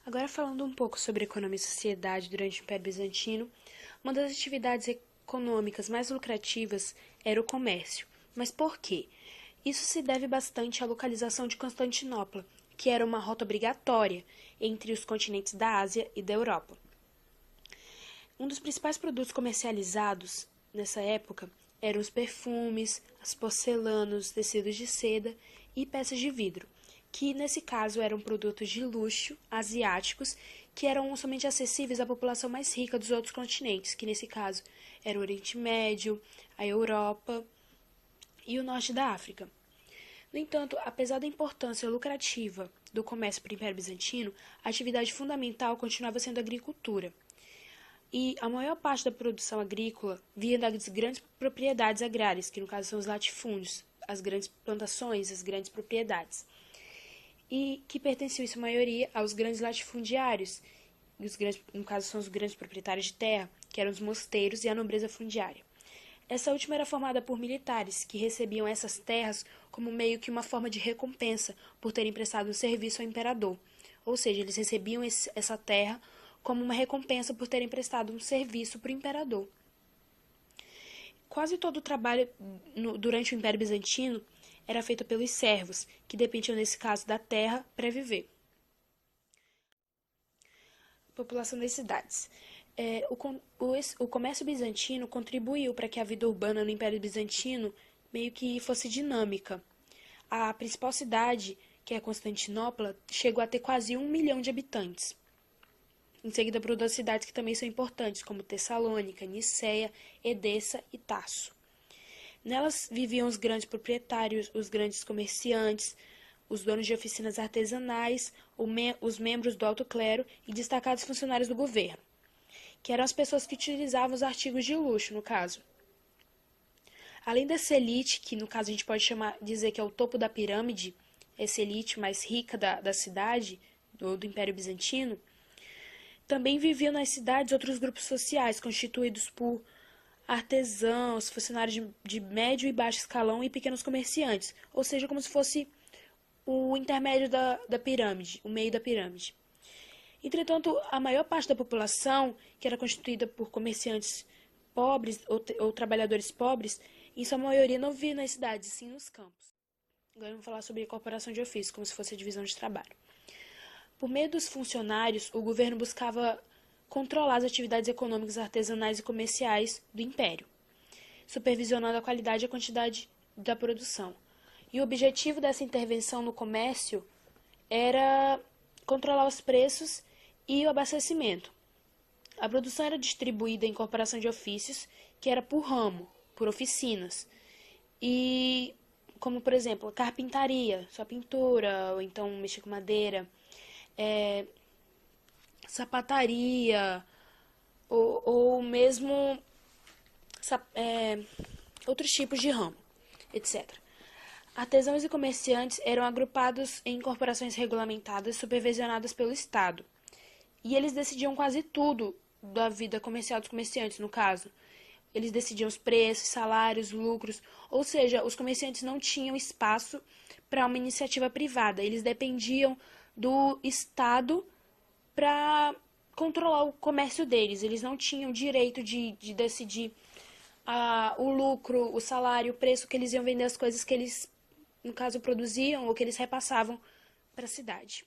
Agora falando um pouco sobre economia e sociedade durante o Império Bizantino, uma das atividades econômicas mais lucrativas era o comércio. Mas por quê? Isso se deve bastante à localização de Constantinopla, que era uma rota obrigatória entre os continentes da Ásia e da Europa. Um dos principais produtos comercializados nessa época eram os perfumes, as porcelanas, tecidos de seda e peças de vidro, que nesse caso eram produtos de luxo asiáticos que eram somente acessíveis à população mais rica dos outros continentes, que nesse caso era o Oriente Médio, a Europa e o norte da África. No entanto, apesar da importância lucrativa do comércio para o Império Bizantino, a atividade fundamental continuava sendo a agricultura. E a maior parte da produção agrícola vinha das grandes propriedades agrárias, que no caso são os latifúndios, as grandes plantações, as grandes propriedades. E que pertenciam, em sua maioria, aos grandes latifundiários, no caso são os grandes proprietários de terra, que eram os mosteiros e a nobreza fundiária. Essa última era formada por militares, que recebiam essas terras como meio que uma forma de recompensa por terem prestado um serviço ao imperador. Ou seja, eles recebiam essa terra como uma recompensa por terem prestado um serviço para o imperador. Quase todo o trabalho durante o Império Bizantino era feito pelos servos, que dependiam, nesse caso, da terra para viver. População das cidades. O comércio bizantino contribuiu para que a vida urbana no Império Bizantino meio que fosse dinâmica. A principal cidade, que é Constantinopla, chegou a ter quase 1 milhão de habitantes. Em seguida, por outras cidades que também são importantes, como Tessalônica, Niceia, Edessa e Tarso. Nelas viviam os grandes proprietários, os grandes comerciantes, os donos de oficinas artesanais, os membros do alto clero e destacados funcionários do governo, que eram as pessoas que utilizavam os artigos de luxo, no caso. Além dessa elite, que no caso a gente pode dizer que é o topo da pirâmide, essa elite mais rica da cidade, do Império Bizantino, também viviam nas cidades outros grupos sociais, constituídos por artesãos, funcionários de médio e baixo escalão e pequenos comerciantes, ou seja, como se fosse o intermédio da pirâmide, o meio da pirâmide. Entretanto, a maior parte da população, que era constituída por comerciantes pobres ou trabalhadores pobres, em sua maioria não vivia nas cidades, sim nos campos. Agora vamos falar sobre a incorporação de ofício, como se fosse a divisão de trabalho. Por meio dos funcionários, o governo buscava controlar as atividades econômicas, artesanais e comerciais do império, supervisionando a qualidade e a quantidade da produção. E o objetivo dessa intervenção no comércio era controlar os preços e o abastecimento. A produção era distribuída em corporação de ofícios, que era por ramo, por oficinas. E como, por exemplo, carpintaria, só pintura, ou então mexer com madeira, sapataria, ou mesmo outros tipos de ramo, etc. Artesãos e comerciantes eram agrupados em corporações regulamentadas supervisionadas pelo Estado. E eles decidiam quase tudo da vida comercial dos comerciantes, no caso. Eles decidiam os preços, salários, lucros, ou seja, os comerciantes não tinham espaço para uma iniciativa privada. Eles dependiam do Estado para controlar o comércio deles. Eles não tinham direito de decidir o lucro, o salário, o preço que eles iam vender as coisas que eles, no caso, produziam ou que eles repassavam para a cidade.